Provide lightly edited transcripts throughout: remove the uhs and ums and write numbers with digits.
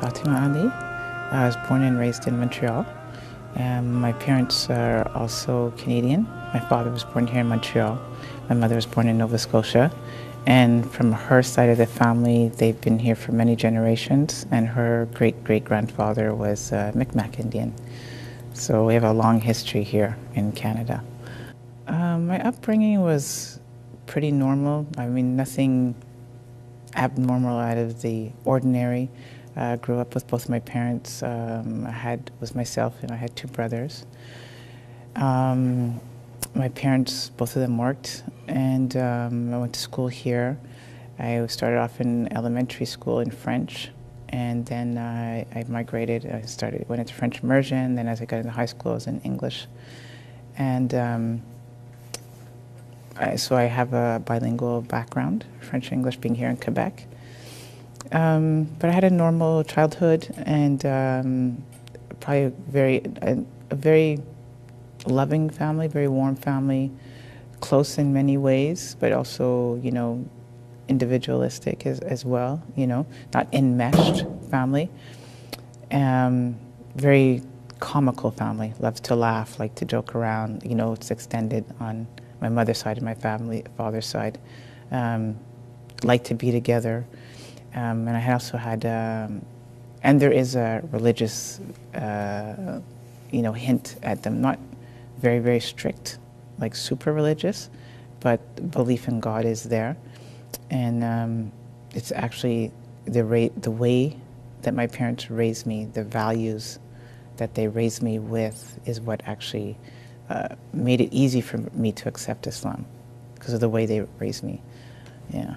Fatima Ali. I was born and raised in Montreal. My parents are also Canadian. My father was born here in Montreal. My mother was born in Nova Scotia. And from her side of the family, they've been here for many generations, and her great-great-grandfather was Micmac Indian. So we have a long history here in Canada. My upbringing was pretty normal. I mean, nothing abnormal out of the ordinary. I grew up with both my parents. Was myself, and I had two brothers. My parents, both of them worked, and I went to school here. I started off in elementary school in French, and then I migrated. Went into French immersion. Then as I got into high school, I was in English, and so I have a bilingual background, French and English, being here in Quebec. But I had a normal childhood, and probably a very loving family, very warm family, close in many ways, but also, you know, individualistic as well, you know, not enmeshed family. Very comical family, loves to laugh, like to joke around, you know, it's extended on my mother's side and my father's side. Like to be together. And I also had, and there is a religious, you know, hint at them. Not very, very strict, like super religious, but belief in God is there. And it's actually the way that my parents raised me, the values that they raised me with, is what actually made it easy for me to accept Islam, because of the way they raised me. Yeah.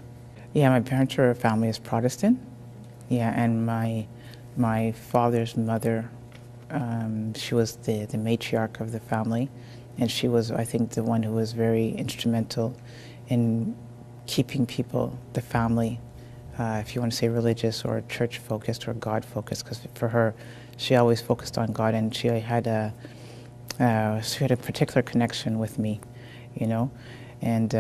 Yeah, my parents were family as Protestant. Yeah, and my father's mother, she was the matriarch of the family, and she was, I think, the one who was very instrumental in keeping people, the family, if you want to say religious or church-focused or God-focused, because for her, she always focused on God, and she had a particular connection with me, you know, and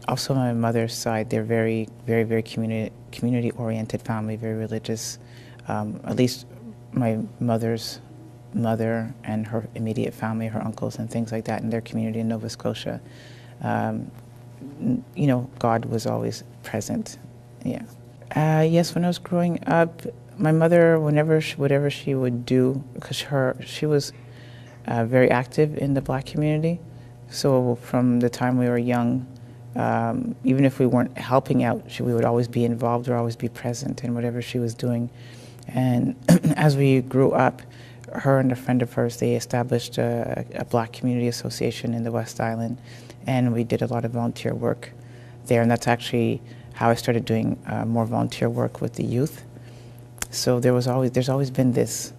also on my mother's side, they're very, very, very community-oriented family, very religious. At least my mother's mother and her immediate family, her uncles and things like that, in their community in Nova Scotia, you know, God was always present. Yeah. Yes, when I was growing up, my mother, whatever she would do, because she was very active in the Black community. So from the time we were young, even if we weren't helping out, we would always be involved or always be present in whatever she was doing. And as we grew up, her and a friend of hers, they established a Black community association in the West Island, and we did a lot of volunteer work there. And that's actually how I started doing more volunteer work with the youth. So there's always been this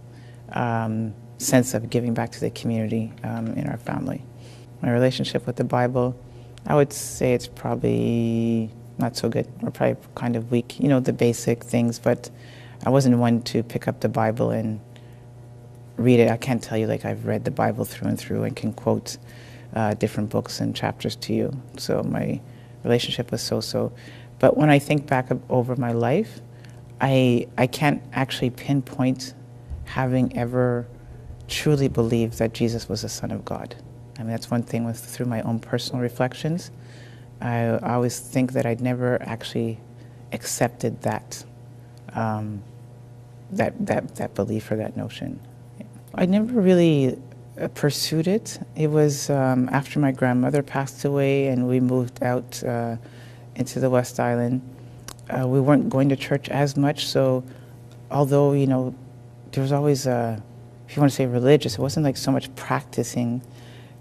sense of giving back to the community in our family. My relationship with the Bible, I would say it's probably not so good, or probably kind of weak. You know, the basic things, but I wasn't one to pick up the Bible and read it. I can't tell you, like, I've read the Bible through and through and can quote different books and chapters to you. So my relationship was so-so. But when I think back over my life, I can't actually pinpoint having ever truly believed that Jesus was the Son of God. I mean, that's one thing through my own personal reflections. I always think that I'd never actually accepted that belief or that notion. I never really pursued it. It was after my grandmother passed away and we moved out into the West Island. We weren't going to church as much, so although, you know, there was always, if you want to say religious, it wasn't like so much practicing,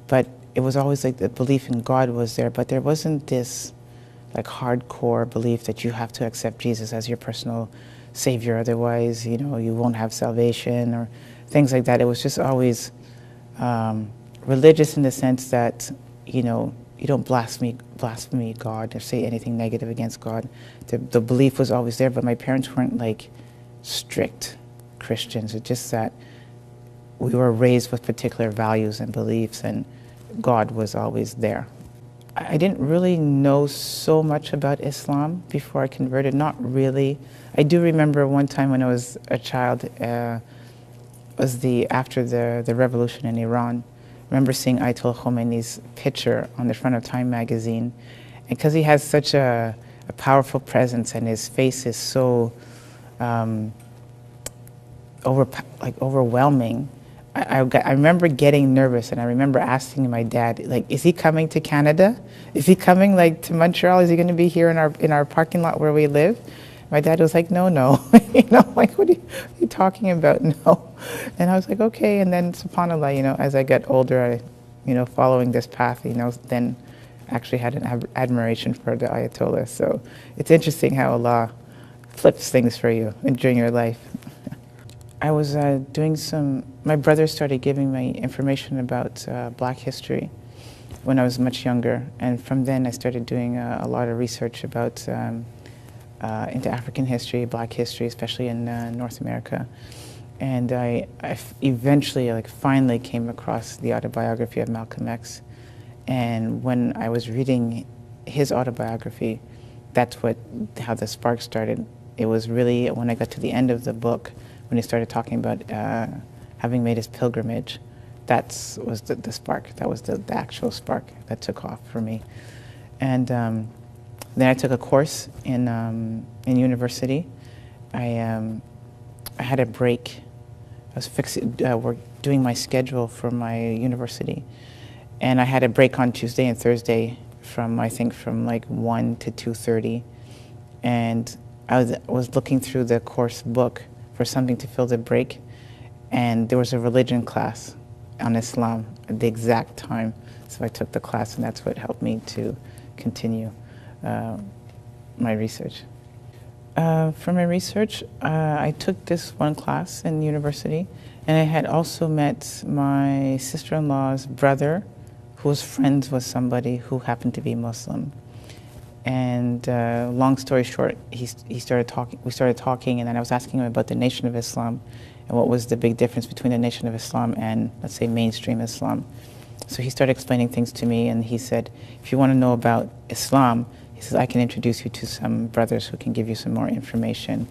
but it was always like the belief in God was there, but there wasn't this like hardcore belief that you have to accept Jesus as your personal savior, otherwise, you know, you won't have salvation or things like that. It was just always religious in the sense that, you know, you don't blaspheme God or say anything negative against God. The belief was always there, but my parents weren't like strict Christians. It's just that we were raised with particular values and beliefs, and God was always there. I didn't really know so much about Islam before I converted, not really. I do remember one time when I was a child, was after the revolution in Iran. I remember seeing Ayatollah Khomeini's picture on the front of Time magazine. And because he has such a powerful presence and his face is so overwhelming, I remember getting nervous, and I remember asking my dad, like, is he coming to Canada? Is he coming like to Montreal? Is he going to be here in our parking lot where we live? My dad was like, no, no. Like, what are you talking about? No. And I was like, okay. And then, subhanAllah, as I get older, following this path, then actually had an admiration for the Ayatollah. So it's interesting how Allah flips things for you during your life. I was my brother started giving me information about Black history when I was much younger. And from then I started doing a lot of research about into African history, Black history, especially in North America. And I eventually, finally came across the autobiography of Malcolm X. And when I was reading his autobiography, that's how the spark started. It was really when I got to the end of the book, when he started talking about having made his pilgrimage, that was the spark. That was the actual spark that took off for me. And then I took a course in university. I had a break. I was doing my schedule for my university, and I had a break on Tuesday and Thursday from 1 to 2:30, and I was looking through the course book for something to fill the break, and there was a religion class on Islam at the exact time. So I took the class, and that's what helped me to continue my research. For my research, I took this one class in university, and I had also met my sister-in-law's brother, who was friends with somebody who happened to be Muslim. And long story short, we started talking, and then I was asking him about the Nation of Islam and what was the big difference between the Nation of Islam and, let's say, mainstream Islam. So he started explaining things to me, and he said, if you want to know about Islam, he says, I can introduce you to some brothers who can give you some more information.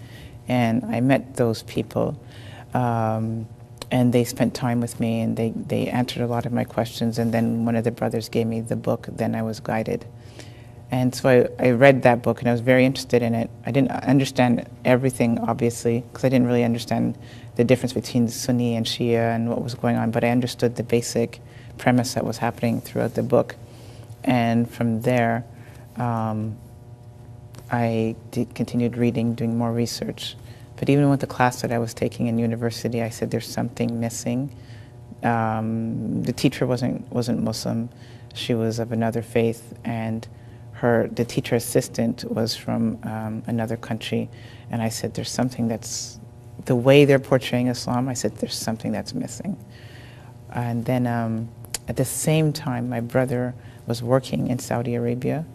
And I met those people, and they spent time with me, and they answered a lot of my questions. And then one of the brothers gave me the book, Then I Was Guided. And so I read that book, and I was very interested in it. I didn't understand everything, obviously, because I didn't really understand the difference between Sunni and Shia and what was going on, but I understood the basic premise that was happening throughout the book. And from there, I continued reading, doing more research. But even with the class that I was taking in university, I said there's something missing. The teacher wasn't Muslim. She was of another faith, and the teacher assistant was from another country. And I said, there's something that's, the way they're portraying Islam, I said, there's something that's missing. And then at the same time, my brother was working in Saudi Arabia,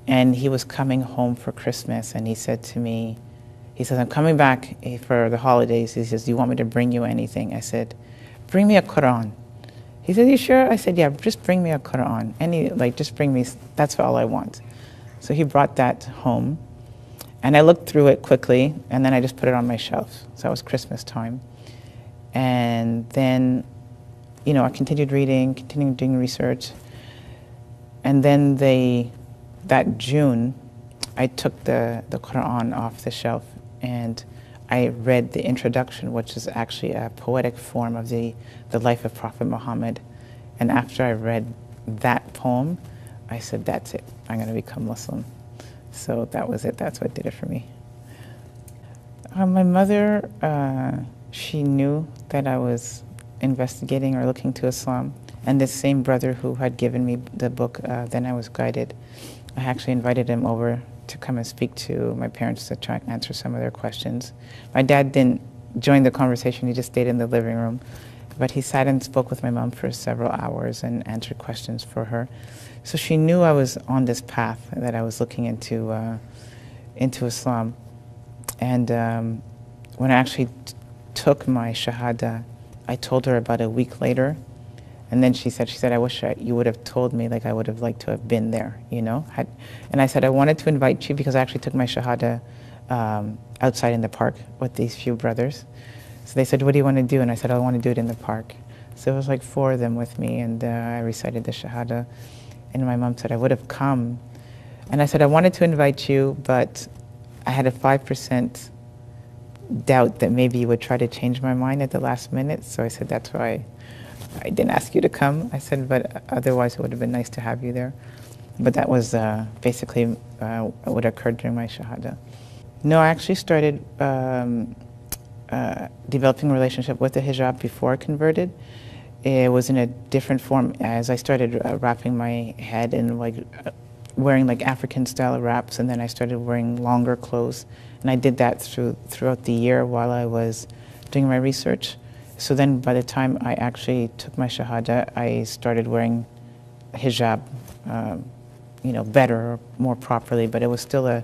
and he was coming home for Christmas, and he said to me, he says, I'm coming back for the holidays. He says, do you want me to bring you anything? I said, bring me a Quran. He said, you sure? I said, yeah, just bring me a Quran. Just bring me, that's all I want. So he brought that home, and I looked through it quickly, and then I just put it on my shelf. So it was Christmas time. And then, I continued reading, continued doing research. And then that June, I took the Quran off the shelf, and I read the introduction, which is actually a poetic form of the life of Prophet Muhammad. And after I read that poem, I said, that's it, I'm going to become Muslim. So that was it, that's what did it for me. My mother, she knew that I was investigating or looking to Islam. And this same brother who had given me the book, Then I Was Guided, I actually invited him over to come and speak to my parents to try and answer some of their questions. My dad didn't join the conversation, he just stayed in the living room. But he sat and spoke with my mom for several hours and answered questions for her. So she knew I was on this path, that I was looking into Islam. And when I actually took my Shahada, I told her about a week later, And then she said, I wish you would have told me, like I would have liked to have been there, you know? And I said, I wanted to invite you because I actually took my Shahada outside in the park with these few brothers. So they said, what do you want to do? And I said, I want to do it in the park. So it was like 4 of them with me, and I recited the Shahada. And my mom said, I would have come. And I said, I wanted to invite you, but I had a 5% doubt that maybe you would try to change my mind at the last minute. So I said, that's why I didn't ask you to come. I said, but otherwise it would have been nice to have you there. But that was basically what occurred during my Shahada. No, I actually started developing a relationship with the hijab before I converted. It was in a different form as I started wrapping my head and wearing like African style wraps, and then I started wearing longer clothes. And I did that throughout the year while I was doing my research. So then by the time I actually took my Shahada, I started wearing hijab, better, more properly, but it was still a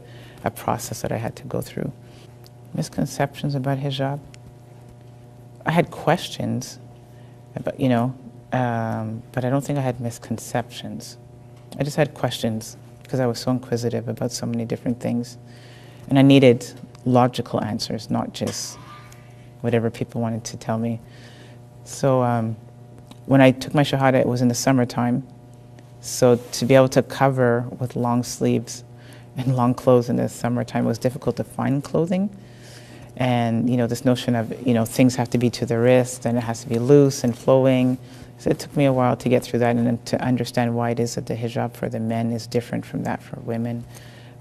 process that I had to go through. Misconceptions about hijab? I had questions, but I don't think I had misconceptions. I just had questions because I was so inquisitive about so many different things. And I needed logical answers, not just whatever people wanted to tell me. So when I took my Shahada, it was in the summertime. So to be able to cover with long sleeves and long clothes in the summertime, it was difficult to find clothing. And this notion of things have to be to the wrist and it has to be loose and flowing. So it took me a while to get through that and then to understand why it is that the hijab for the men is different from that for women.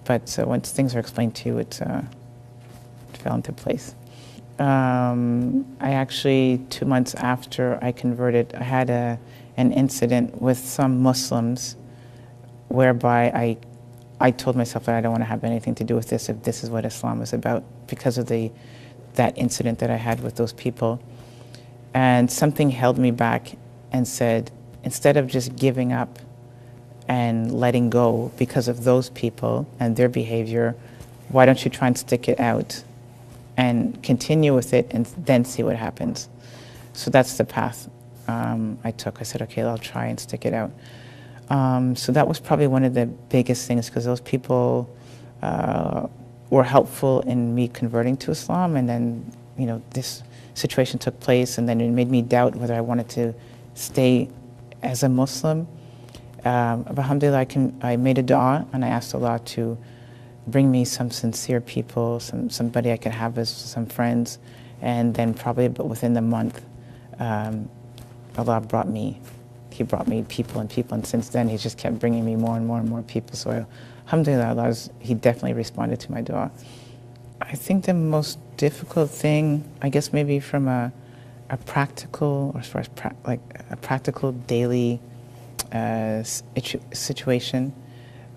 But once things are explained to you, it fell into place. I actually, 2 months after I converted, I had an incident with some Muslims whereby I told myself that I don't want to have anything to do with this if this is what Islam is about, because of that incident that I had with those people. And something held me back and said, instead of just giving up and letting go because of those people and their behavior, why don't you try and stick it out and continue with it and then see what happens? So that's the path I took. I said, okay, I'll try and stick it out. So that was probably one of the biggest things, because those people were helpful in me converting to Islam, and then this situation took place, and then it made me doubt whether I wanted to stay as a Muslim. Alhamdulillah, I made a dua and I asked Allah to bring me some sincere people, somebody I could have as some friends, and then probably within the month, Allah brought me people, and since then He's just kept bringing me more and more and more people. So alhamdulillah, He definitely responded to my dua. I think the most difficult thing, I guess maybe from a practical, or as far as a practical daily situation,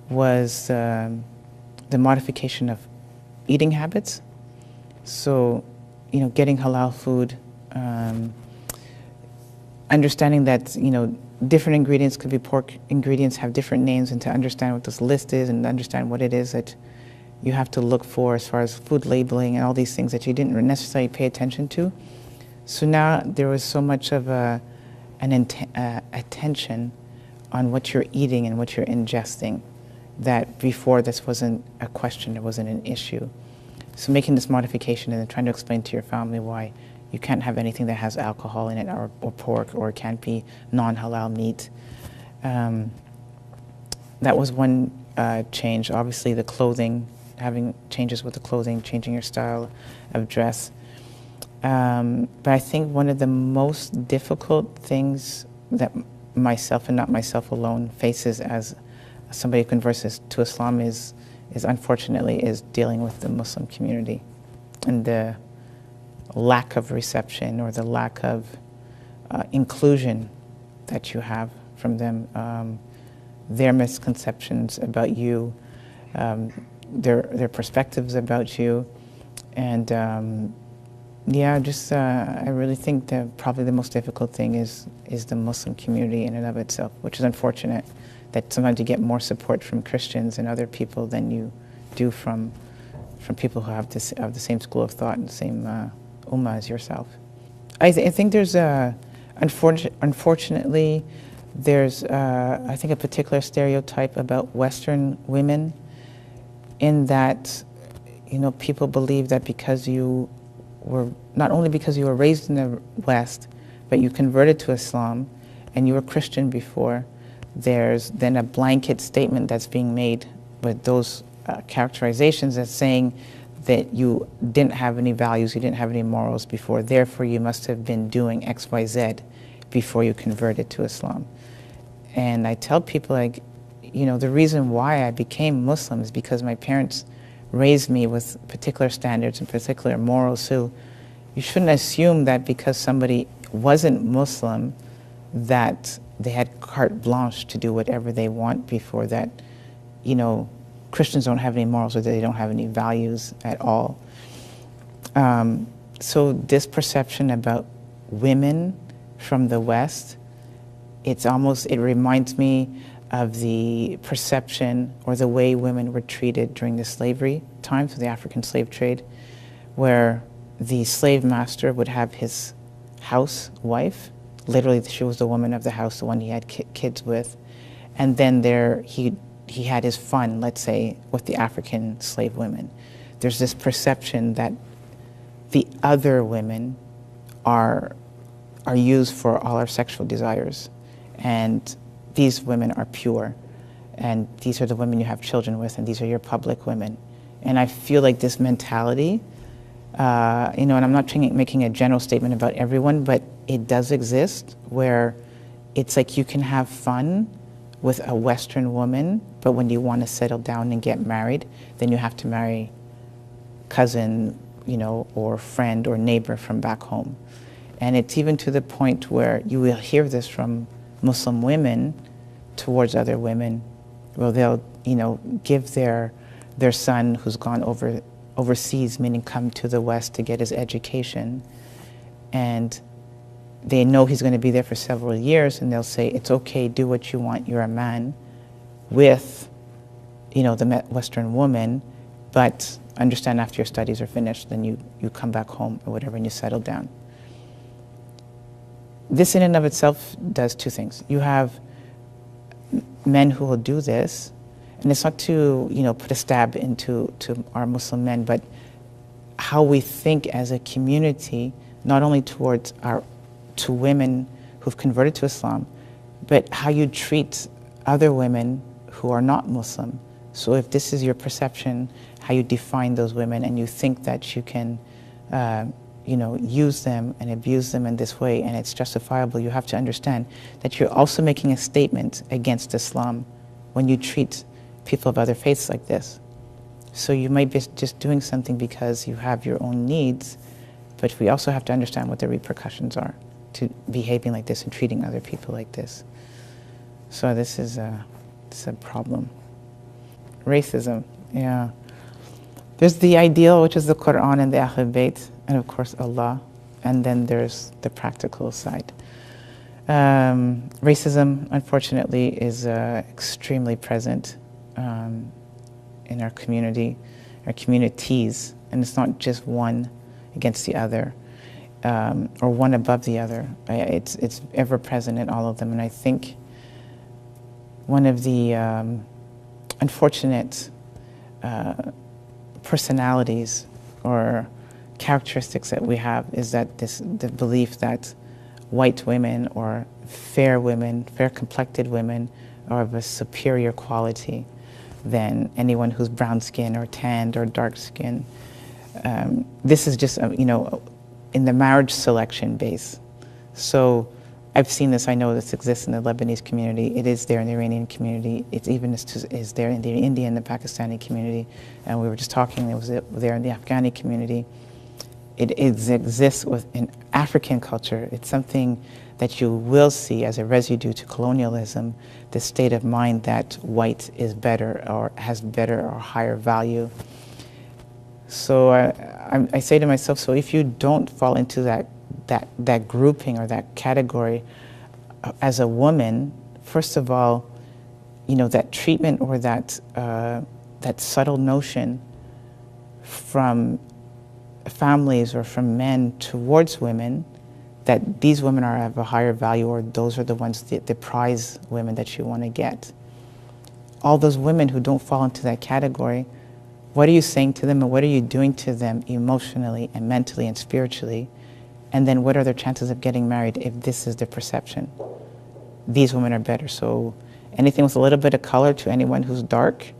was the modification of eating habits. So, getting halal food, understanding that, different ingredients could be pork ingredients, have different names, and to understand what this list is and understand what it is that you have to look for as far as food labeling and all these things that you didn't necessarily pay attention to. So now there was so much of an attention on what you're eating and what you're ingesting that before this wasn't a question, it wasn't an issue. So making this modification and then trying to explain to your family why you can't have anything that has alcohol in it, or pork, or it can't be non-halal meat. That was one change. Obviously the clothing, having changes with the clothing, changing your style of dress. But I think one of the most difficult things that myself, and not myself alone, faces as somebody who converts to Islam is unfortunately dealing with the Muslim community and the lack of reception or the lack of inclusion that you have from them, their misconceptions about you, their perspectives about you, and I really think that probably the most difficult thing is the Muslim community in and of itself, which is unfortunate that sometimes you get more support from Christians and other people than you do from people who have the same school of thought and the same ummah as yourself. I think there's a Unfortunately, there's, I think, a particular stereotype about Western women, in that, people believe that because you were, not only because you were raised in the West, but you converted to Islam and you were Christian before, there's then a blanket statement that's being made with those characterizations as saying that you didn't have any values, you didn't have any morals before, therefore you must have been doing X, Y, Z before you converted to Islam. And I tell people, like, the reason why I became Muslim is because my parents raised me with particular standards and particular morals. So you shouldn't assume that because somebody wasn't Muslim that they had carte blanche to do whatever they want before, that, Christians don't have any morals or they don't have any values at all. So this perception about women from the West, it reminds me of the perception or the way women were treated during the slavery times of the African slave trade, where the slave master would have his housewife, literally she was the woman of the house, the one he had kids with, and then he had his fun, let's say, with the African slave women. There's this perception that the other women are used for all our sexual desires, and these women are pure, and these are the women you have children with, and these are your public women. And I feel like this mentality, and I'm not making a general statement about everyone, but it does exist, where it's like you can have fun with a Western woman, but when you want to settle down and get married, then you have to marry cousin, or friend or neighbor from back home. And it's even to the point where you will hear this from Muslim women towards other women, where they'll, give their son who's gone overseas, meaning come to the West to get his education, and they know he's going to be there for several years, and they'll say, it's okay, do what you want, you're a man, with, the Western woman, but understand after your studies are finished, then you come back home or whatever, and you settle down. This in and of itself does two things. You have men who will do this, and it's not to, put a stab into our Muslim men, but how we think as a community, not only towards to women who've converted to Islam, but how you treat other women who are not Muslim. So if this is your perception, how you define those women, and you think that you can, use them and abuse them in this way, and it's justifiable, you have to understand that you're also making a statement against Islam when you treat people of other faiths like this. So you might be just doing something because you have your own needs, but we also have to understand what the repercussions are to behaving like this and treating other people like this. So this is a problem. Racism, yeah. There's the ideal, which is the Quran and the Ahl Bayt, and of course Allah, and then there's the practical side. Racism, unfortunately, is extremely present in our community, our communities, and it's not just one against the other, or one above the other. It's ever present in all of them, and I think one of the unfortunate personalities or characteristics that we have is that the belief that white women or fair women, fair-complected women, are of a superior quality than anyone who's brown skin or tanned or dark skin. This is just, in the marriage selection base. So I've seen this, I know this exists in the Lebanese community, it is there in the Iranian community, it even is there in the Indian and the Pakistani community, and we were just talking, it was there in the Afghani community. It exists within African culture. It's something that you will see as a residue to colonialism, the state of mind that white is better or has better or higher value. So I say to myself, so if you don't fall into that grouping or that category as a woman, first of all, that treatment or that subtle notion from families or from men towards women that these women are of a higher value, or those are the ones, the prize women that you want to get. All those women who don't fall into that category, what are you saying to them, and what are you doing to them emotionally and mentally and spiritually? And then what are their chances of getting married if this is their perception? These women are better. So anything with a little bit of color, to anyone who's dark,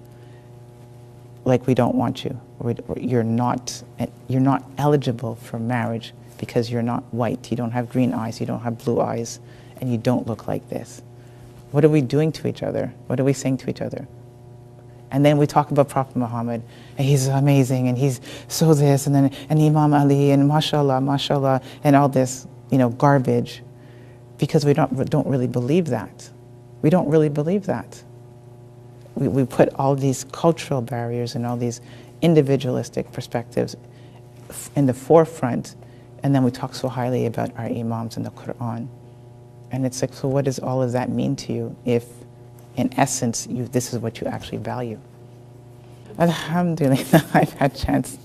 like, we don't want you. Or you're not eligible for marriage because you're not white, you don't have green eyes, you don't have blue eyes, and you don't look like this. What are we doing to each other? What are we saying to each other? And then we talk about Prophet Muhammad, and he's amazing, and he's so this, and then and Imam Ali, and mashallah, and all this, garbage, because we don't really believe that. We don't really believe that. We put all these cultural barriers and all these individualistic perspectives in the forefront, and then we talk so highly about our imams in the Quran. And it's like, so what does all of that mean to you if, in essence, this is what you actually value? Alhamdulillah, I've had chance.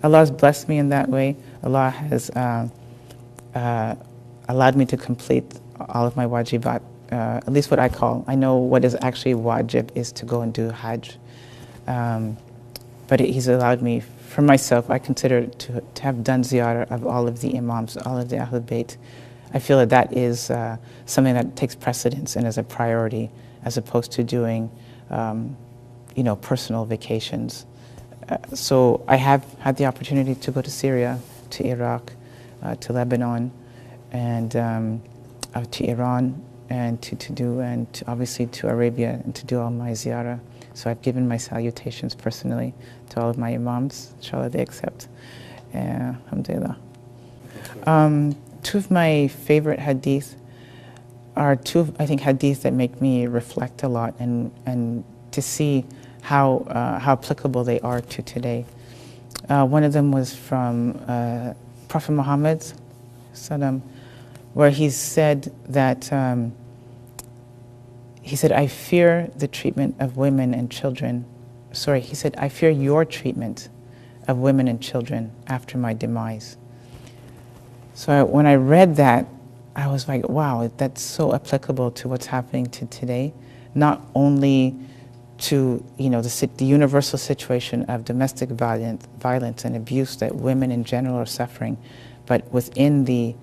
Allah has blessed me in that way. Allah has allowed me to complete all of my wajibat, at least what I know what is actually wajib is to go and do Hajj. But He's allowed me, for myself, I consider to have done ziyarah of all of the imams, all of the Ahlul Bayt. I feel that is something that takes precedence and is a priority, as opposed to doing, personal vacations. So I have had the opportunity to go to Syria, to Iraq, to Lebanon, and to Iran, and obviously to Arabia, and to do all my ziyarah. So I've given my salutations personally to all of my imams. Inshallah, they accept. Alhamdulillah. Two of my favorite hadith are two, I think, hadith that make me reflect a lot and to see how applicable they are to today. One of them was from Prophet Muhammad, where he said that, I fear the treatment of women and children. Sorry, he said, I fear your treatment of women and children after my demise. So when I read that, I was like, wow, that's so applicable to what's happening to today. Not only to the universal situation of domestic violence and abuse that women in general are suffering, but within the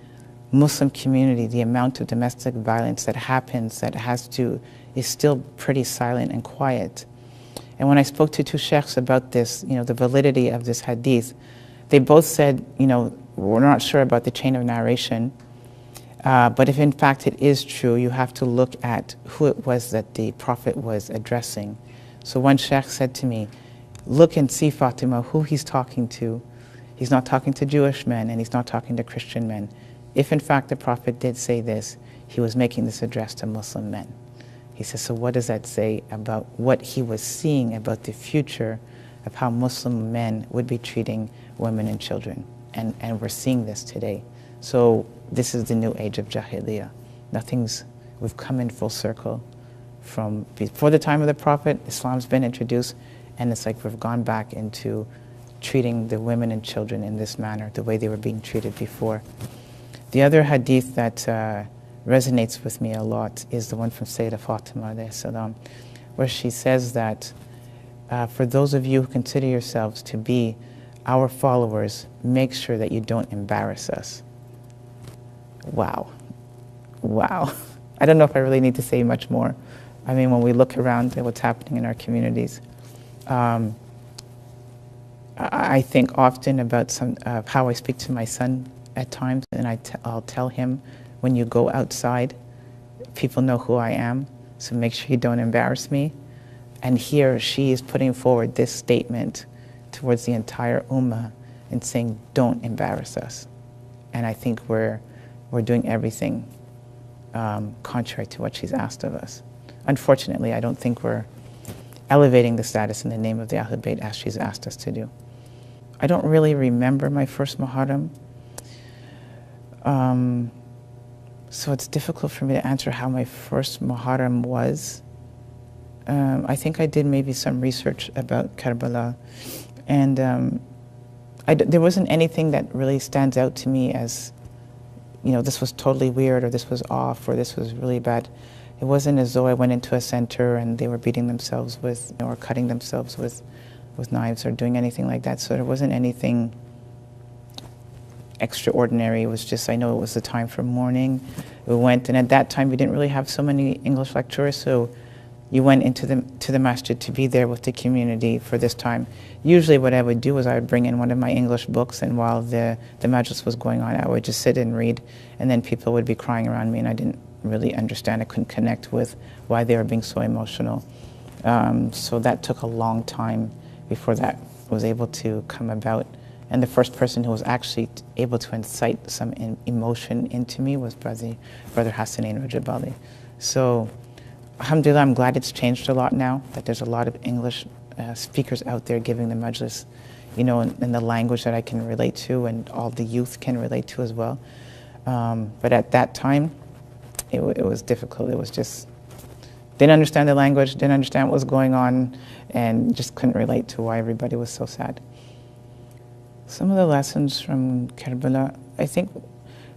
Muslim community, the amount of domestic violence that happens is still pretty silent and quiet. And when I spoke to two sheikhs about this, the validity of this hadith, they both said, we're not sure about the chain of narration, but if in fact it is true, you have to look at who it was that the Prophet was addressing. So one sheikh said to me, look and see, Fatima, who he's talking to. He's not talking to Jewish men, and he's not talking to Christian men. If in fact the Prophet did say this, he was making this address to Muslim men. He says, so what does that say about what he was seeing about the future of how Muslim men would be treating women and children? And we're seeing this today. So this is the new age of Jahiliyyah. We've come in full circle. From before the time of the Prophet, Islam's been introduced, and it's like we've gone back into treating the women and children in this manner, the way they were being treated before. The other hadith that resonates with me a lot is the one from Sayyidah Fatima alayhi salam, where she says that for those of you who consider yourselves to be our followers, make sure that you don't embarrass us. Wow. Wow. I don't know if I really need to say much more. I mean, when we look around at what's happening in our communities, I think often about how I speak to my son at times, and I'll tell him, when you go outside, people know who I am, so make sure you don't embarrass me. And here she is putting forward this statement towards the entire ummah and saying, don't embarrass us. And I think we're doing everything contrary to what she's asked of us. Unfortunately, I don't think we're elevating the status in the name of the Ahlul Bayt as she's asked us to do. I don't really remember my first Muharram. So it's difficult for me to answer how my first Muharram was. I think I did maybe some research about Karbala, and there wasn't anything that really stands out to me as this was totally weird, or this was off, or this was really bad. It wasn't as though I went into a center and they were beating themselves with, or cutting themselves with knives or doing anything like that. So there wasn't anything extraordinary. It was just, I know it was the time for mourning. We went, and at that time we didn't really have so many English lecturers, so you went into the masjid to be there with the community for this time. Usually what I would do is I would bring in one of my English books, and while the majlis was going on, I would just sit and read, and then people would be crying around me, and I didn't really understand. I couldn't connect with why they were being so emotional. So that took a long time before that was able to come about. And the first person who was actually able to incite some emotion into me was Brother Hassanein Rajabali. So, alhamdulillah, I'm glad it's changed a lot now, that there's a lot of English speakers out there giving the majlis, in the language that I can relate to and all the youth can relate to as well. But at that time, it was difficult. It was just, didn't understand the language, didn't understand what was going on, and just couldn't relate to why everybody was so sad. Some of the lessons from Karbala, I think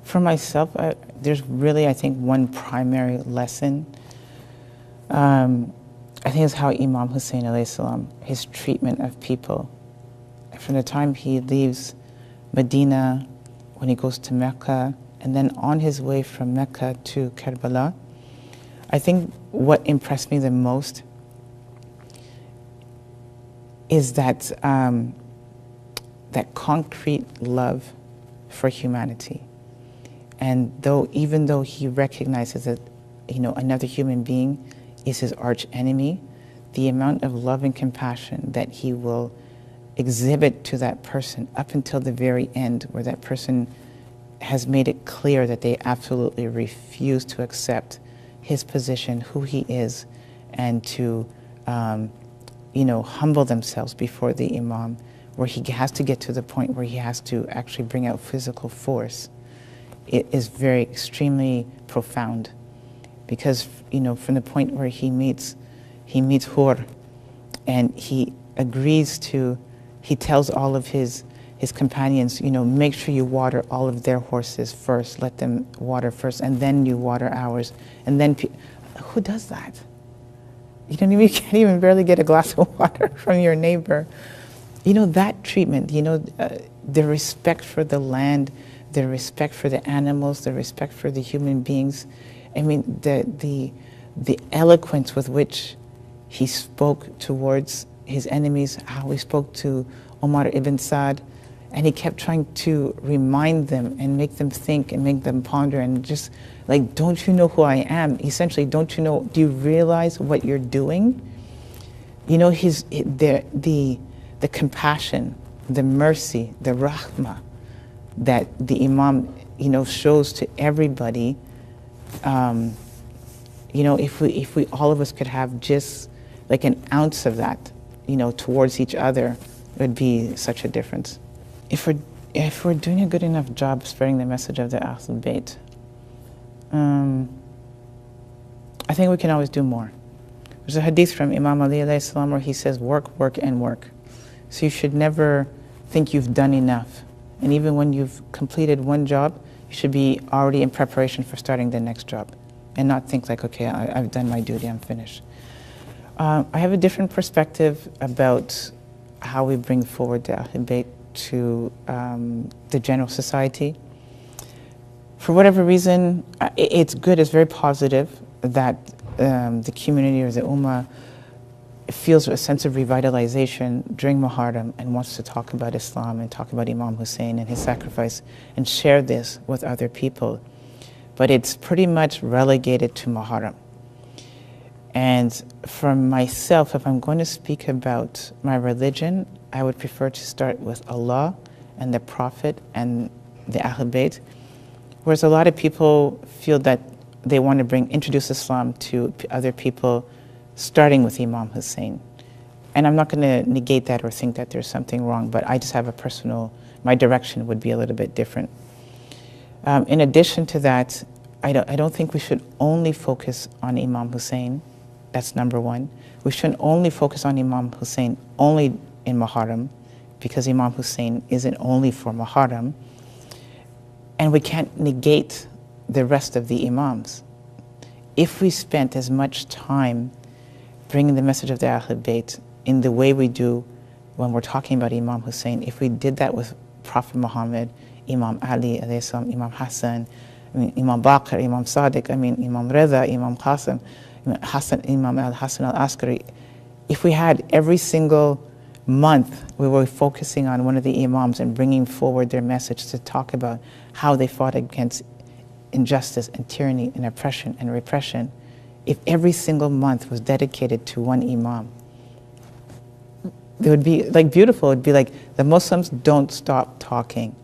for myself, there's really, I think, one primary lesson. I think it's how Imam Hussein alayhi salam, his treatment of people. From the time he leaves Medina, when he goes to Mecca, and then on his way from Mecca to Karbala, I think what impressed me the most is that that concrete love for humanity. And even though he recognizes that, another human being is his arch enemy, the amount of love and compassion that he will exhibit to that person up until the very end, where that person has made it clear that they absolutely refuse to accept his position, who he is, and to humble themselves before the Imam, where he has to get to the point where he has to actually bring out physical force. It is very extremely profound, because from the point where he meets Hur, and he tells all of his companions, make sure you water all of their horses first, let them water first, and then you water ours. And then, who does that? You can't even barely get a glass of water from your neighbor. That treatment, the respect for the land, the respect for the animals, the respect for the human beings. I mean, the eloquence with which he spoke towards his enemies, how he spoke to Omar ibn Saad, and he kept trying to remind them and make them think and make them ponder, and just like, don't you know who I am? Essentially, do you realize what you're doing? The compassion, the mercy, the rahmah that the Imam, shows to everybody. If we all of us could have just like an ounce of that, towards each other, it would be such a difference. If we're doing a good enough job spreading the message of the Ahlul Bayt, I think we can always do more. There's a hadith from Imam Ali alayhi salam where he says, work, work, and work. So you should never think you've done enough. And even when you've completed one job, you should be already in preparation for starting the next job, and not think like, okay, I've done my duty, I'm finished. I have a different perspective about how we bring forward the Ahlul Bayt to the general society. For whatever reason, it's good, it's very positive that the community or the Ummah feels a sense of revitalization during Muharram and wants to talk about Islam and talk about Imam Hussein and his sacrifice and share this with other people. But it's pretty much relegated to Muharram. And for myself, if I'm going to speak about my religion, I would prefer to start with Allah and the Prophet and the Ahlul Bayt. Whereas a lot of people feel that they want to introduce Islam to other people, starting with Imam Hussein. And I'm not going to negate that or think that there's something wrong, but I just have my direction would be a little bit different. In addition to that, I don't think we should only focus on Imam Hussein. That's number one. We shouldn't only focus on Imam Hussein only in Muharram, because Imam Hussein isn't only for Muharram. And we can't negate the rest of the Imams. If we spent as much time bringing the message of the Ahlul Bayt in the way we do when we're talking about Imam Hussein, if we did that with Prophet Muhammad, Imam Ali, Imam Hassan, Imam Baqir, Imam Sadiq, Imam Reza, Imam Qasim, Imam al-Hassan al-Askari, if we had every single month we were focusing on one of the Imams and bringing forward their message to talk about how they fought against injustice and tyranny and oppression and repression, if every single month was dedicated to one Imam, it would be like beautiful. It would be like the Muslims don't stop talking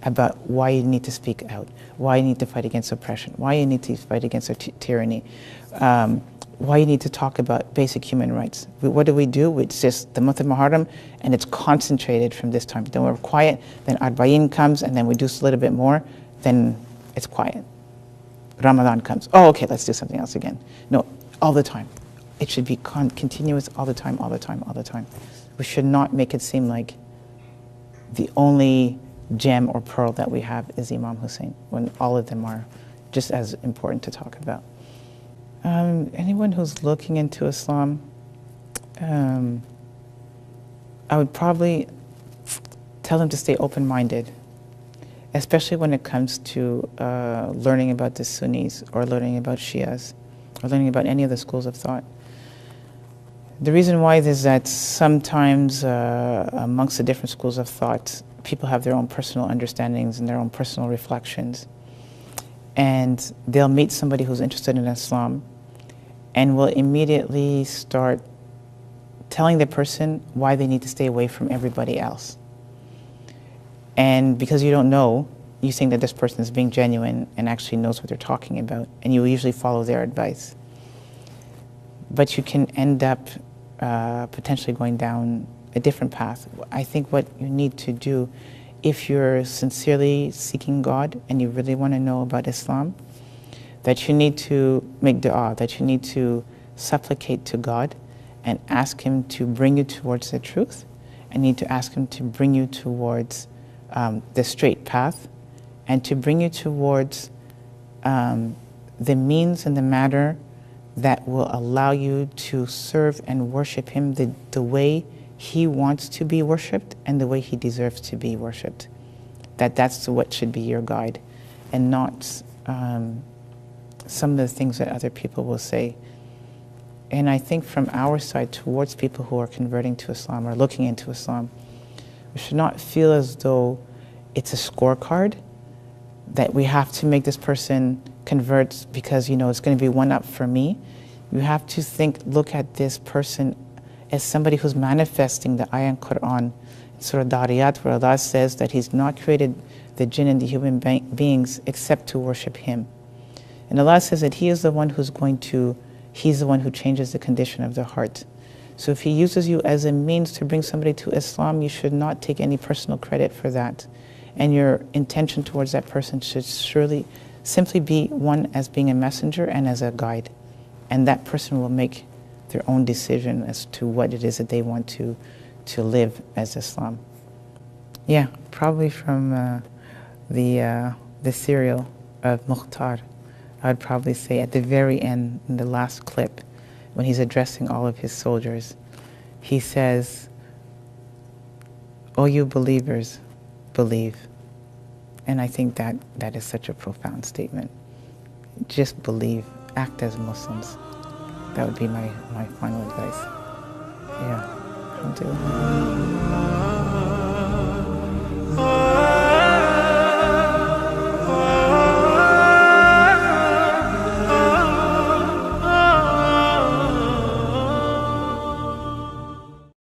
about why you need to speak out, why you need to fight against oppression, why you need to fight against tyranny, why you need to talk about basic human rights. What do? It's just the month of Muharram, and it's concentrated from this time. Then we're quiet, then Arba'in comes, and then we do a little bit more, then it's quiet. Ramadan comes. Oh, okay, let's do something else again. No, all the time. It should be continuous all the time, all the time, all the time. We should not make it seem like the only gem or pearl that we have is Imam Hussein, when all of them are just as important to talk about. Anyone who's looking into Islam, I would probably tell them to stay open-minded, especially when it comes to learning about the Sunnis or learning about Shias or learning about any of the schools of thought. The reason why is that sometimes amongst the different schools of thought, people have their own personal understandings and their own personal reflections. And they'll meet somebody who's interested in Islam and will immediately start telling the person why they need to stay away from everybody else. And because you don't know, you think that this person is being genuine and actually knows what they're talking about, and you will usually follow their advice. But you can end up potentially going down a different path. I think what you need to do, if you're sincerely seeking God and you really want to know about Islam, that you need to make dua, that you need to supplicate to God and ask Him to bring you towards the truth, and you need to ask Him to bring you towards the straight path, and to bring you towards the means and the matter that will allow you to serve and worship Him the way He wants to be worshipped and the way He deserves to be worshipped. That's what should be your guide, and not some of the things that other people will say. And I think from our side towards people who are converting to Islam or looking into Islam, we should not feel as though it's a scorecard that we have to make this person convert because, it's going to be one up for me. You have to look at this person as somebody who's manifesting the ayah in Quran, in Surah Dariyat, where Allah says that He's not created the jinn and the human beings except to worship Him. And Allah says that He is the one He's the one who changes the condition of the heart. So if He uses you as a means to bring somebody to Islam, you should not take any personal credit for that. And your intention towards that person should surely simply be one as being a messenger and as a guide. And that person will make their own decision as to what it is that they want to live as Islam. Yeah, probably from the serial of Mukhtar, I would probably say at the very end, in the last clip, when he's addressing all of his soldiers, he says, "O you believers, believe." And I think that is such a profound statement. Just believe, act as Muslims. That would be my final advice. Yeah, alhamdulillah.